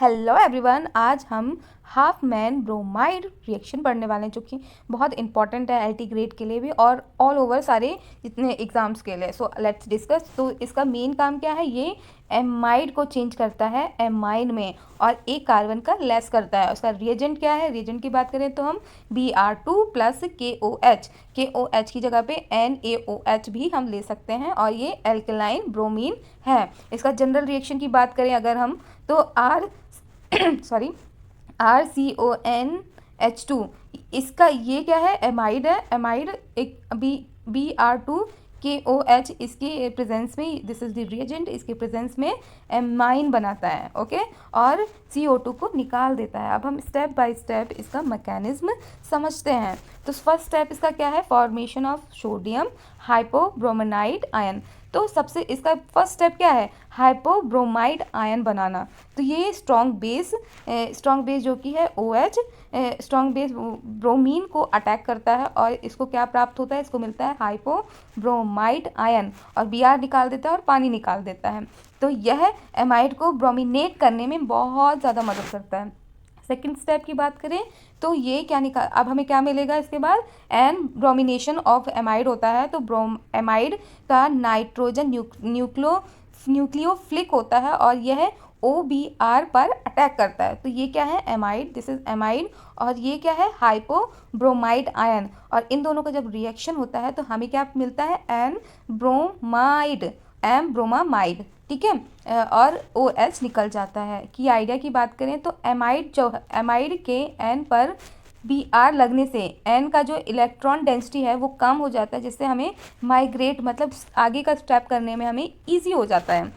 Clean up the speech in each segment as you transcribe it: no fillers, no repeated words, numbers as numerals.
Hello everyone, आज हम half man bromide reaction पढ़ने वाले हैं जो कि बहुत इंपॉर्टेंट है एलटी ग्रेड के लिए भी और ऑल ओवर सारे जितने एग्जाम्स के लिए। So let's discuss. तो इसका मेन काम क्या है, ये एमाइड को चेंज करता है एमाइन में और एक कार्बन का लेस करता है। उसका रिएजेंट क्या है, रिएजेंट की बात करें तो हम Br2 प्लस KOH की जगह पे NaOH भी हम ले सकते हैं और ये एल्कलाइन ब्रोमीन है। इसका जनरल रिएक्शन की बात करें अगर हम तो RCONH2, इसका ये क्या है, एमाइड है। एमाइड एक Br2KOH इसके प्रेजेंस में, दिस इज द रिएजेंट, इसके प्रेजेंस में एमाइन बनाता है। ओके, और CO2 को निकाल देता है। अब हम स्टेप बाय स्टेप इसका मैकेनिज्म समझते हैं। तो फर्स्ट स्टेप इसका क्या है, formation of sodium hypobromide ion. तो सबसे इसका फर्स्ट स्टेप क्या है, हाइपोब्रोमाइड आयन बनाना। तो ये स्ट्रॉन्ग बेस जो कि है OH, स्ट्रॉन्ग बेस ब्रोमीन को अटैक करता है और इसको क्या प्राप्त होता है, इसको मिलता है हाइपोब्रोमाइड आयन और Br निकाल देता है और पानी निकाल देता है। तो यह एमाइड को ब्रोमिनेट करने में बहुत ज़्यादा मदद करता है। सेकेंड स्टेप की बात करें तो ये क्या निकाल, अब हमें क्या मिलेगा इसके बाद, एन ब्रोमिनेशन ऑफ एमाइड होता है। तो एमाइड का नाइट्रोजन न्यूक्लियोफिलिक होता है और यह OBr पर अटैक करता है। तो ये क्या है, एमाइड, दिस इज एमाइड, और ये क्या है, हाइपोब्रोमाइड आयन। और इन दोनों का जब रिएक्शन होता है तो हमें क्या मिलता है, एम ब्रोमामाइड, ठीक है, और OH निकल जाता है। की आइडिया की बात करें तो एमाइड के N पर Br लगने से N का जो इलेक्ट्रॉन डेंसिटी है वो कम हो जाता है, जिससे हमें माइग्रेट मतलब आगे का स्टेप करने में हमें ईजी हो जाता है।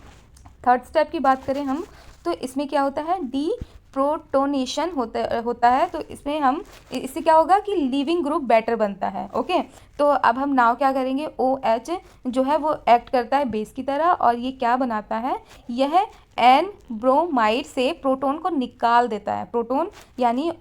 थर्ड स्टेप की बात करें हम तो इसमें क्या होता है, डी प्रोटोनेशन होता है। तो इससे क्या होगा कि लीविंग ग्रुप बेटर बनता है। ओके, तो अब हम नाउ क्या करेंगे, OH जो है वो एक्ट करता है बेस की तरह और ये क्या बनाता है, यह एन ब्रोमाइड से प्रोटोन को निकाल देता है, प्रोटोन यानी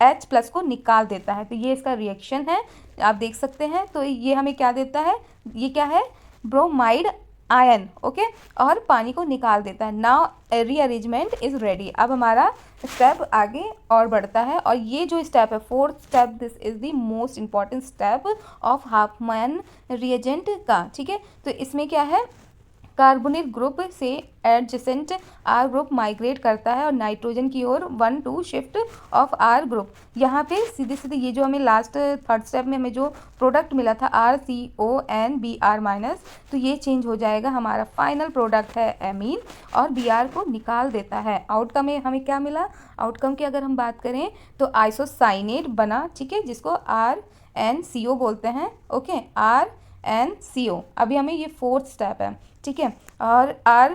H प्लस को निकाल देता है। तो ये इसका रिएक्शन है, आप देख सकते हैं। तो ये हमें क्या देता है, ये क्या है, ब्रोमाइड आयन, ओके, और पानी को निकाल देता है। Now rearrangement is ready. अब हमारा स्टेप आगे और बढ़ता है और ये जो स्टेप है, fourth step, this is the most important step of Hopman reagent का, ठीक है। तो इसमें क्या है, कार्बोनिल ग्रुप से एडजेसेंट R ग्रुप माइग्रेट करता है और नाइट्रोजन की ओर 1-2 शिफ्ट ऑफ R ग्रुप। यहाँ पे सीधे सीधे ये जो हमें लास्ट थर्ड स्टेप में हमें जो प्रोडक्ट मिला था RCONBr-, तो ये चेंज हो जाएगा, हमारा फाइनल प्रोडक्ट है एमीन और Br को निकाल देता है। आउटकम में हमें क्या मिला, आउटकम की अगर हम बात करें तो आइसोसाइनेट बना, ठीक है, जिसको RNCO बोलते हैं। Okay, RNCO। अभी हमें ये फोर्थ स्टेप है, ठीक है, और R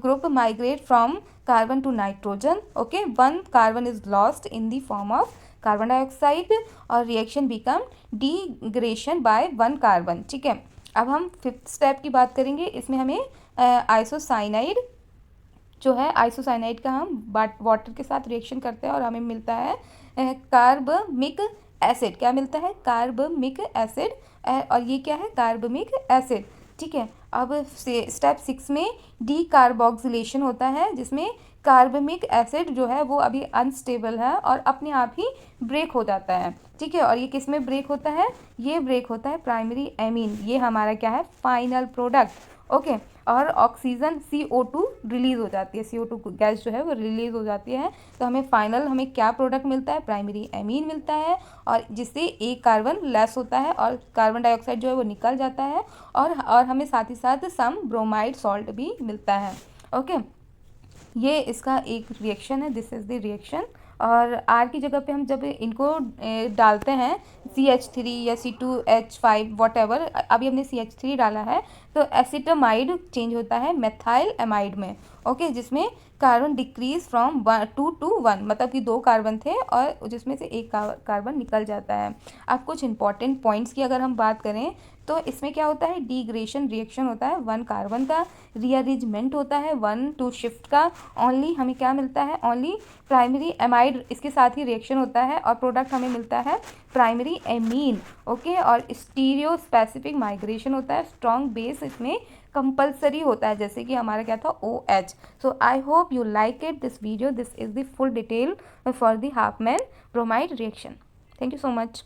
group migrate from carbon to nitrogen. Okay, 1 carbon is lost in the form of carbon dioxide और reaction become degradation by 1 carbon, ठीक है। अब हम फिफ्थ स्टेप की बात करेंगे। इसमें हमें आइसोसाइनाइड जो है, आइसोसाइनाइड का हम वाटर के साथ रिएक्शन करते हैं और हमें मिलता है कार्बमिक एसिड। क्या मिलता है, कार्बमिक एसिड, और ये क्या है, कार्बमिक एसिड, ठीक है। अब स्टेप 6 में डीकार्बोक्सिलेशन होता है, जिसमें कार्बमिक एसिड जो है वो अभी अनस्टेबल है और अपने आप ही ब्रेक हो जाता है, ठीक है। और ये किस में ब्रेक होता है, ये ब्रेक होता है प्राइमरी एमीन। ये हमारा क्या है, फाइनल प्रोडक्ट। ओके, और ऑक्सीजन CO2 रिलीज हो जाती है, CO2 गैस जो है वो रिलीज हो जाती है। तो हमें फाइनल हमें क्या प्रोडक्ट मिलता है, प्राइमरी एमीन मिलता है, और जिससे एक कार्बन लेस होता है और कार्बन डाइऑक्साइड जो है वो निकल जाता है और हमें साथ ही साथ सम ब्रोमाइड सॉल्ट भी मिलता है। ओके, ये इसका एक रिएक्शन है, दिस इज द रिएक्शन। और R की जगह पे हम जब इनको डालते हैं CH3 या C2H5 वॉटेवर, अभी हमने CH3 डाला है, तो एसिटामाइड चेंज होता है मेथाइल एमाइड में। ओके, जिसमें कार्बन डिक्रीज फ्रॉम 2 to 1, मतलब कि 2 कार्बन थे और जिसमें से एक कार्बन निकल जाता है। अब कुछ इंपॉर्टेंट पॉइंट्स की अगर हम बात करें तो इसमें क्या होता है, डिग्रेडेशन रिएक्शन होता है 1 कार्बन का, रीअरेंजमेंट होता है 1-2 शिफ्ट का, ओनली हमें क्या मिलता है, ओनली प्राइमरी एमाइड इसके साथ ही रिएक्शन होता है और प्रोडक्ट हमें मिलता है प्राइमरी एमीन। ओके, और स्टीरियो स्पेसिफिक माइग्रेशन होता है, स्ट्रॉन्ग बेस इसमें कंपलसरी होता है, जैसे कि हमारा क्या था OH। So I hope you like it this video, this is the full detail for the Hopman bromide reaction. Thank you so much.